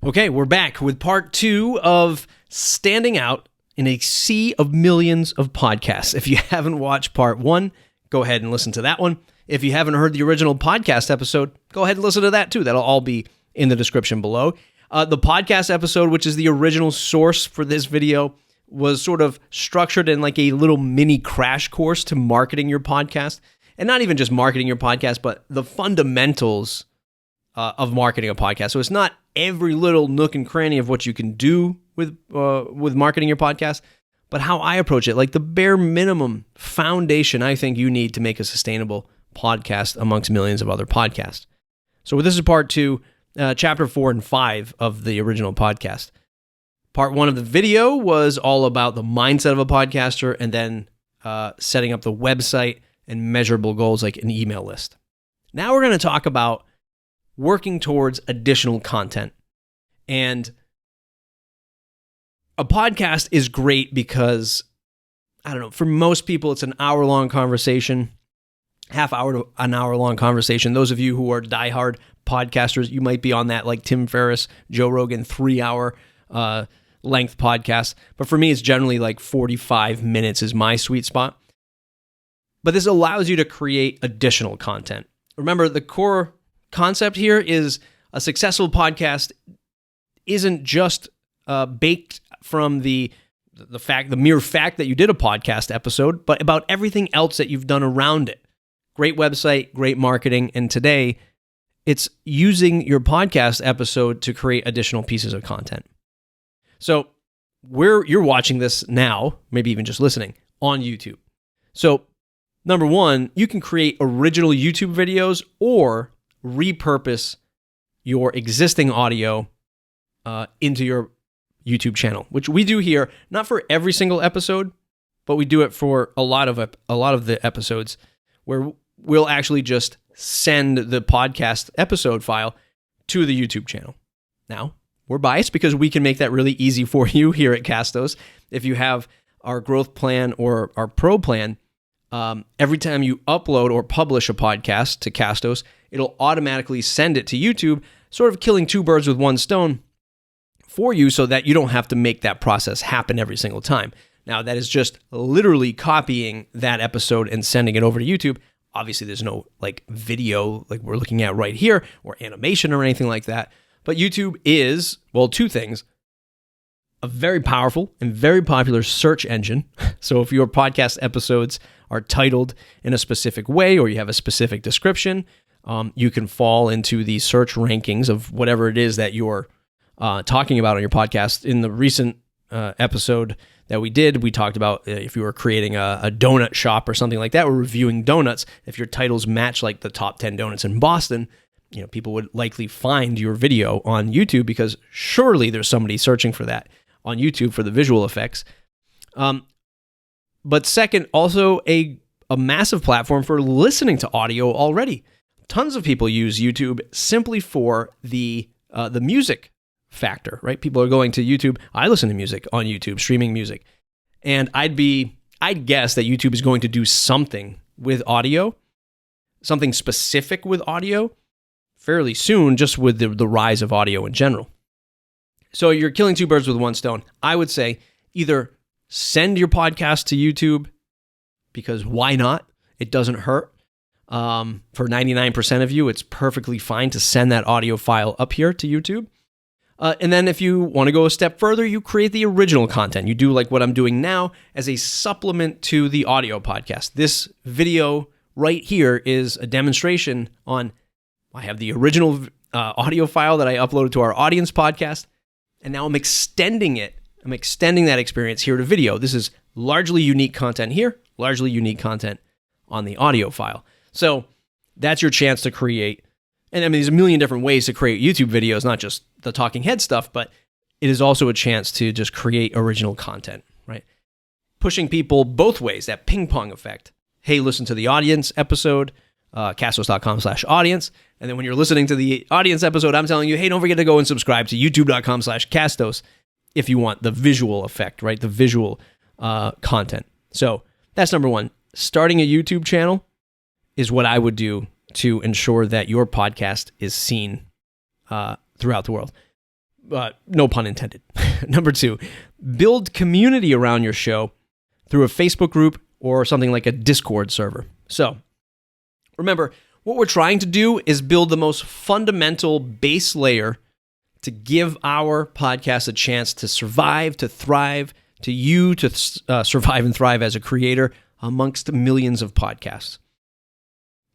Okay, we're back with part 2 of standing out in a sea of millions of podcasts. If you haven't watched part 1, go ahead and listen to that one. If you haven't heard the original podcast episode, go ahead and listen to that too. That'll all be in the description below. The podcast episode, which is the original source for this video, was sort of structured in like a little mini crash course to marketing your podcast. And not even just marketing your podcast, but the fundamentals of marketing a podcast. So it's not every little nook and cranny of what you can do with marketing your podcast, but how I approach it, like the bare minimum foundation I think you need to make a sustainable podcast amongst millions of other podcasts. So this is part 2, chapter 4 and 5 of the original podcast. Part 1 of the video was all about the mindset of a podcaster and then setting up the website and measurable goals like an email list. Now we're going to talk about working towards additional content. And a podcast is great because, I don't know, for most people, it's an hour-long conversation, half hour to an hour-long conversation. Those of you who are diehard podcasters, you might be on that like Tim Ferriss, Joe Rogan, 3-hour length podcast. But for me, it's generally like 45 minutes is my sweet spot. But this allows you to create additional content. Remember, the core concept here is a successful podcast isn't just baked from the mere fact that you did a podcast episode, but about everything else that you've done around it. Great website, great marketing, and today it's using your podcast episode to create additional pieces of content. So you're watching this now, maybe even just listening, on YouTube. So number 1, you can create original YouTube videos or repurpose your existing audio into your YouTube channel, which we do here, not for every single episode, but we do it for a lot of the episodes where we'll actually just send the podcast episode file to the YouTube channel. Now, we're biased because we can make that really easy for you here at Castos. If you have our growth plan or our pro plan, every time you upload or publish a podcast to Castos, it'll automatically send it to YouTube, sort of killing 2 birds with 1 stone for you so that you don't have to make that process happen every single time. Now, that is just literally copying that episode and sending it over to YouTube. Obviously, there's no like video like we're looking at right here or animation or anything like that. But YouTube is, well, 2 things. A very powerful and very popular search engine. So if your podcast episodes are titled in a specific way or you have a specific description, you can fall into the search rankings of whatever it is that you're talking about on your podcast. In the recent episode that we did, we talked about if you were creating a donut shop or something like that, or reviewing donuts, if your titles match like the top 10 donuts in Boston, people would likely find your video on YouTube because surely there's somebody searching for that on YouTube for the visual effects. But second, also a massive platform for listening to audio already. Tons of people use YouTube simply for the music factor, right? People are going to YouTube. I listen to music on YouTube, streaming music. And I'd guess that YouTube is going to do something with audio, something specific with audio fairly soon, just with the rise of audio in general. So you're killing 2 birds with 1 stone. I would say either send your podcast to YouTube, because why not? It doesn't hurt. For 99% of you, it's perfectly fine to send that audio file up here to YouTube. And then if you want to go a step further, you create the original content. You do like what I'm doing now as a supplement to the audio podcast. This video right here is a demonstration on, I have the original audio file that I uploaded to our audience podcast, and now I'm extending it. I'm extending that experience here to video. This is largely unique content here, largely unique content on the audio file. So that's your chance to create. And I mean, there's a million different ways to create YouTube videos, not just the talking head stuff, but it is also a chance to just create original content, right? Pushing people both ways, that ping pong effect. Hey, listen to the audience episode, castos.com/audience. And then when you're listening to the audience episode, I'm telling you, hey, don't forget to go and subscribe to youtube.com/castos if you want the visual effect, right? The visual content. So that's number 1. Starting a YouTube channel is what I would do to ensure that your podcast is seen throughout the world. No pun intended. Number 2, build community around your show through a Facebook group or something like a Discord server. So remember, what we're trying to do is build the most fundamental base layer to give our podcast a chance to survive, to thrive, to you to survive and thrive as a creator amongst millions of podcasts.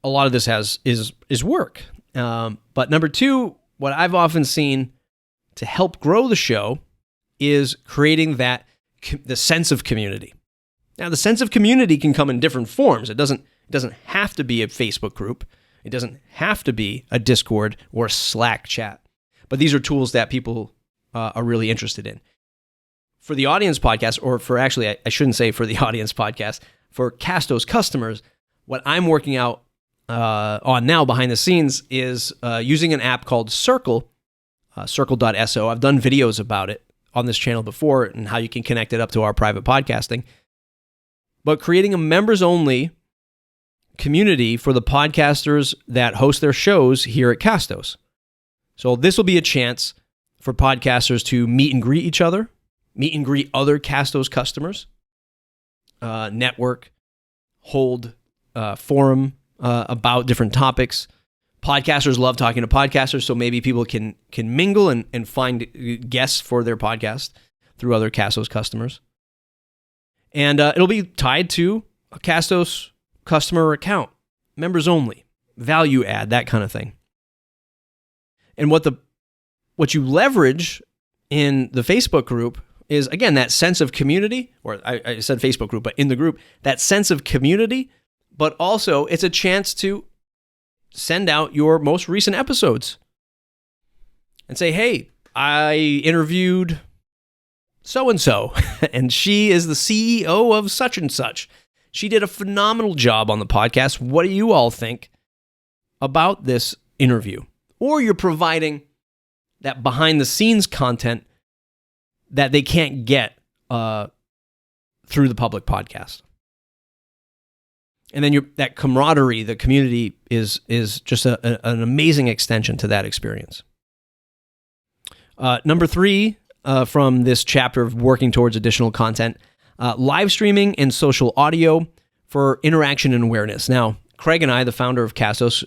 A lot of this is work. But number 2, what I've often seen to help grow the show is creating the sense of community. Now, the sense of community can come in different forms. It doesn't have to be a Facebook group. It doesn't have to be a Discord or a Slack chat. But these are tools that people are really interested in. For the audience podcast, or for actually, I shouldn't say for the audience podcast, for Castos customers, what I'm working out on now behind the scenes is using an app called Circle, circle.so. I've done videos about it on this channel before and how you can connect it up to our private podcasting. But creating a members-only community for the podcasters that host their shows here at Castos. So this will be a chance for podcasters to meet and greet each other, meet and greet other Castos customers, network, hold forum about different topics. Podcasters love talking to podcasters, so maybe people can mingle and find guests for their podcast through other Castos customers. And it'll be tied to a Castos customer account, members only, value add, that kind of thing. And what you leverage in the Facebook group is, again, that sense of community, or I said Facebook group, but in the group, that sense of community, but also it's a chance to send out your most recent episodes and say, hey, I interviewed so-and-so, and she is the CEO of such and such. She did a phenomenal job on the podcast. What do you all think about this interview? Or you're providing that behind-the-scenes content that they can't get through the public podcast. And then that camaraderie, the community is just an amazing extension to that experience. Number 3 from this chapter of working towards additional content, live streaming and social audio for interaction and awareness. Now, Craig and I, the founder of Castos,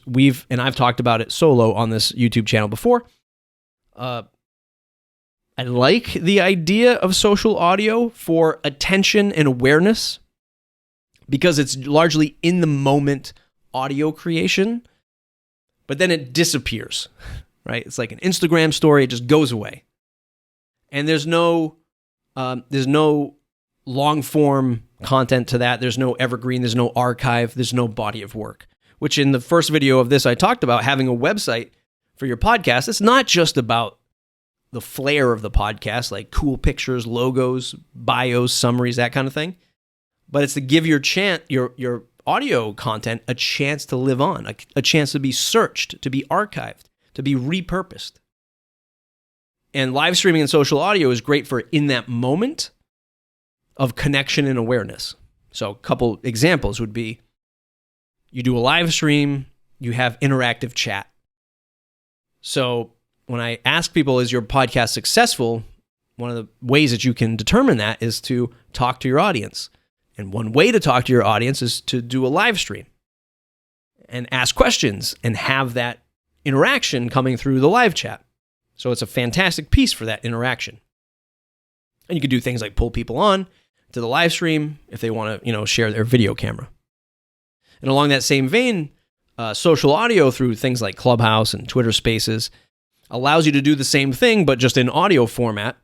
I've talked about it solo on this YouTube channel before. I like the idea of social audio for attention and awareness because it's largely in the moment audio creation, but then it disappears, right? It's like an Instagram story, it just goes away. And there's no long form content to that. There's no evergreen, there's no archive, there's no body of work, which in the first video of this, I talked about having a website for your podcast. It's not just about the flair of the podcast, like cool pictures, logos, bios, summaries, that kind of thing. But it's to give your audio content a chance to live on, a chance to be searched, to be archived, to be repurposed. And live streaming and social audio is great for in that moment of connection and awareness. So a couple examples would be, you do a live stream, you have interactive chat. So when I ask people, is your podcast successful? One of the ways that you can determine that is to talk to your audience. And one way to talk to your audience is to do a live stream and ask questions and have that interaction coming through the live chat. So it's a fantastic piece for that interaction. And you can do things like pull people on to the live stream if they want to, share their video camera. And along that same vein, social audio through things like Clubhouse and Twitter Spaces allows you to do the same thing, but just in audio format,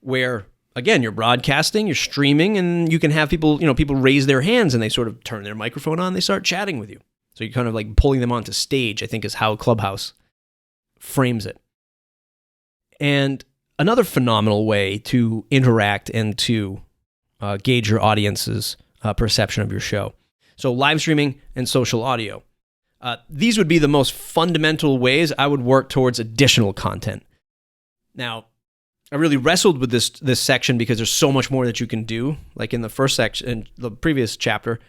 where, again, you're broadcasting, you're streaming, and you can have people raise their hands and they sort of turn their microphone on, they start chatting with you. So you're kind of like pulling them onto stage, I think is how Clubhouse frames it. And another phenomenal way to interact and to gauge your audience's perception of your show. So live streaming and social audio. These would be the most fundamental ways I would work towards additional content. Now, I really wrestled with this section because there's so much more that you can do. Like in the first section, in the previous chapter,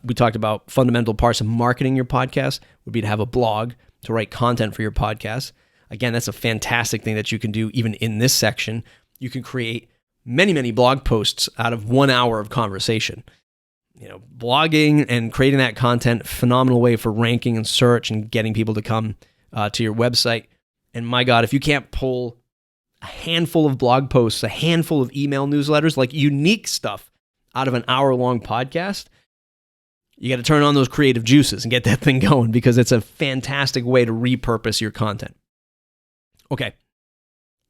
we talked about fundamental parts of marketing your podcast would be to have a blog, to write content for your podcast. Again, that's a fantastic thing that you can do even in this section. You can create many, many blog posts out of 1 hour of conversation. Blogging and creating that content, phenomenal way for ranking and search and getting people to come to your website. And my God, if you can't pull a handful of blog posts, a handful of email newsletters, like unique stuff out of an hour-long podcast, you got to turn on those creative juices and get that thing going, because it's a fantastic way to repurpose your content. Okay,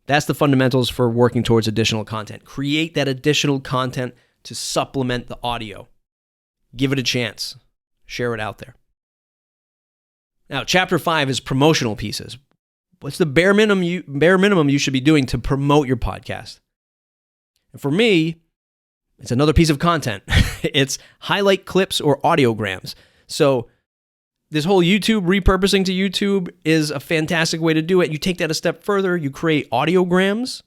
that's the fundamentals for working towards additional content. Create that additional content to supplement the audio. Give it a chance. Share it out there. Now, chapter 5 is promotional pieces. What's the bare minimum you should be doing to promote your podcast? And for me, it's another piece of content. It's highlight clips or audiograms. So this whole YouTube, repurposing to YouTube, is a fantastic way to do it. You take that a step further. You create audiograms,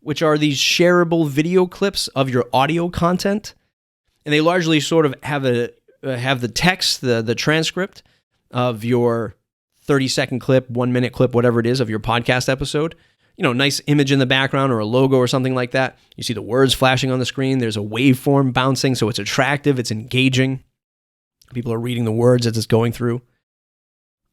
which are these shareable video clips of your audio content. And they largely sort of have the text, the transcript of your 30-second clip, 1-minute clip, whatever it is of your podcast episode. Nice image in the background or a logo or something like that. You see the words flashing on the screen. There's a waveform bouncing, so it's attractive, it's engaging. People are reading the words as it's going through.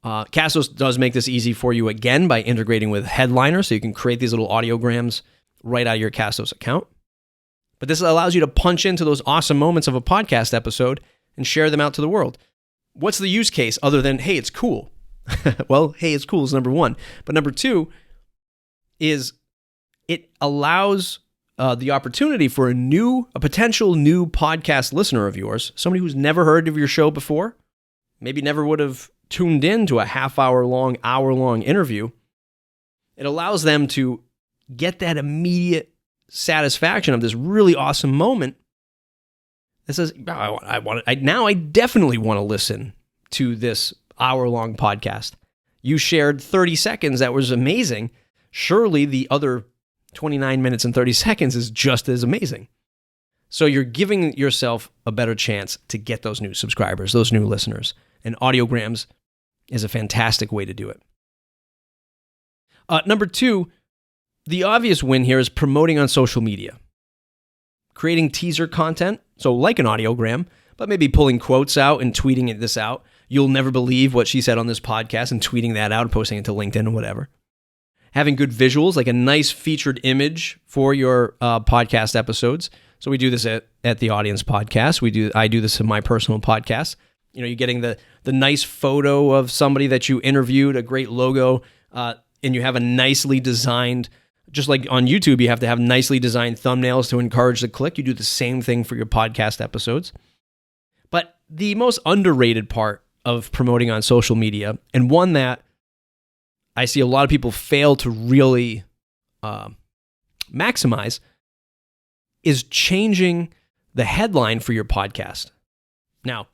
Castos does make this easy for you again by integrating with Headliner, so you can create these little audiograms right out of your Castos account. But this allows you to punch into those awesome moments of a podcast episode and share them out to the world. What's the use case other than, hey, it's cool? Well, hey, it's cool is number one. But number two is it allows the opportunity for a potential new podcast listener of yours, somebody who's never heard of your show before, maybe never would have tuned in to a hour-long interview. It allows them to get that immediate satisfaction of this really awesome moment that says, I definitely want to listen to this hour-long podcast. You shared 30 seconds. That was amazing. Surely the other 29 minutes and 30 seconds is just as amazing. So you're giving yourself a better chance to get those new subscribers, those new listeners. And audiograms is a fantastic way to do it. Number 2, the obvious win here is promoting on social media. Creating teaser content, so like an audiogram, but maybe pulling quotes out and tweeting this out. You'll never believe what she said on this podcast, and tweeting that out and posting it to LinkedIn or whatever. Having good visuals, like a nice featured image for your podcast episodes. So we do this at the Audience Podcast. I do this in my personal podcast. You're getting the nice photo of somebody that you interviewed, a great logo, and you have a nicely designed, just like on YouTube, you have to have nicely designed thumbnails to encourage the click. You do the same thing for your podcast episodes. But the most underrated part of promoting on social media, and one that I see a lot of people fail to really maximize, is changing the headline for your podcast. Now,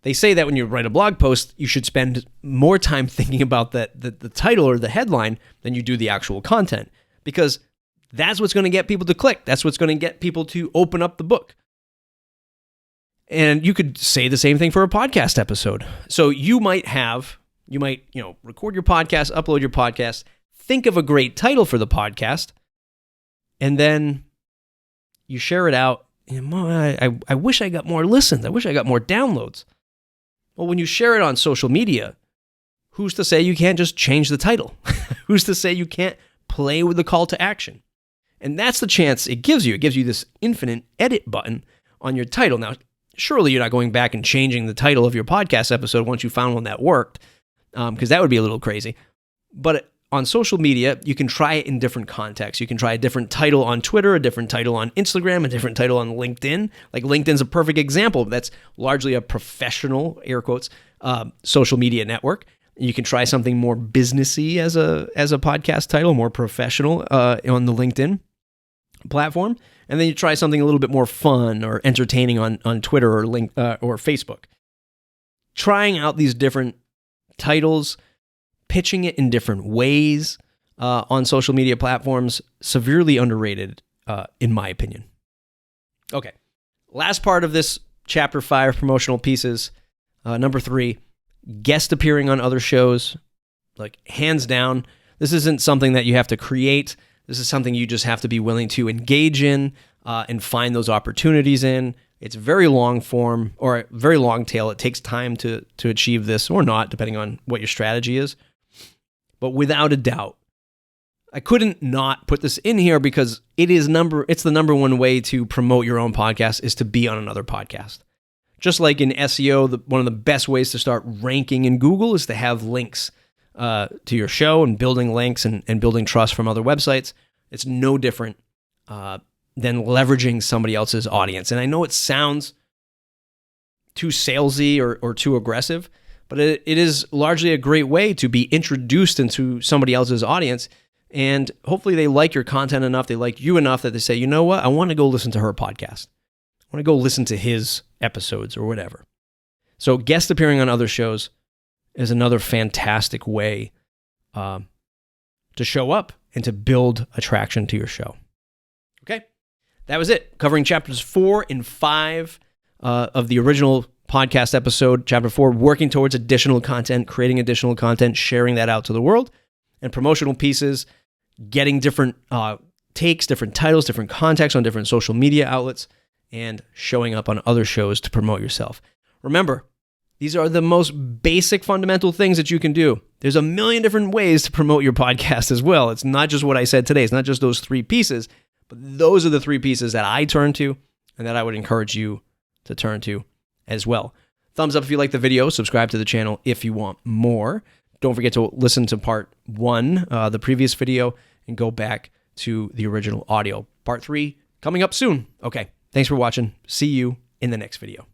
they say that when you write a blog post, you should spend more time thinking about the title or the headline than you do the actual content, because that's what's going to get people to click. That's what's going to get people to open up the book. And you could say the same thing for a podcast episode. So you might record your podcast, upload your podcast, think of a great title for the podcast, and then you share it out. I wish I got more listens. I wish I got more downloads. Well, when you share it on social media, who's to say you can't just change the title? Who's to say you can't play with the call to action? And that's the chance it gives you. It gives you this infinite edit button on your title. Now, surely you're not going back and changing the title of your podcast episode once you found one that worked, because that would be a little crazy. But on social media, you can try it in different contexts. You can try a different title on Twitter, a different title on Instagram, a different title on LinkedIn. Like LinkedIn's a perfect example. That's largely a professional, air quotes, social media network. You can try something more businessy as a podcast title, more professional on the LinkedIn platform. And then you try something a little bit more fun or entertaining on Twitter or Facebook. Trying out these different titles, pitching it in different ways on social media platforms, severely underrated, in my opinion. Okay, last part of this chapter 5 promotional pieces, number 3, guest appearing on other shows. Like, hands down, This isn't something that you have to create. This is something you just have to be willing to engage in and find those opportunities in. It's very long form or very long tail. It takes time to achieve this or not, depending on what your strategy is. But without a doubt, I couldn't not put this in here because it's the number one way to promote your own podcast is to be on another podcast. Just like in SEO, one of the best ways to start ranking in Google is to have links to your show and building links and building trust from other websites. It's no different than leveraging somebody else's audience. And I know it sounds too salesy or too aggressive, but it is largely a great way to be introduced into somebody else's audience. And hopefully they like your content enough, they like you enough that they say, you know what, I want to go listen to her podcast. I want to go listen to his episodes or whatever. So guest appearing on other shows is another fantastic way to show up and to build attraction to your show. Okay, that was it. Covering chapters 4 and 5 of the original podcast episode. Chapter 4, working towards additional content, creating additional content, sharing that out to the world, and promotional pieces, getting different takes, different titles, different context on different social media outlets, and showing up on other shows to promote yourself. Remember, these are the most basic fundamental things that you can do. There's a million different ways to promote your podcast as well. It's not just what I said today. It's not just those 3 pieces, but those are the 3 pieces that I turn to and that I would encourage you to turn to as well. Thumbs up if you like the video. Subscribe to the channel if you want more. Don't forget to listen to part 1, the previous video, and go back to the original audio. Part 3 coming up soon. Okay, thanks for watching. See you in the next video.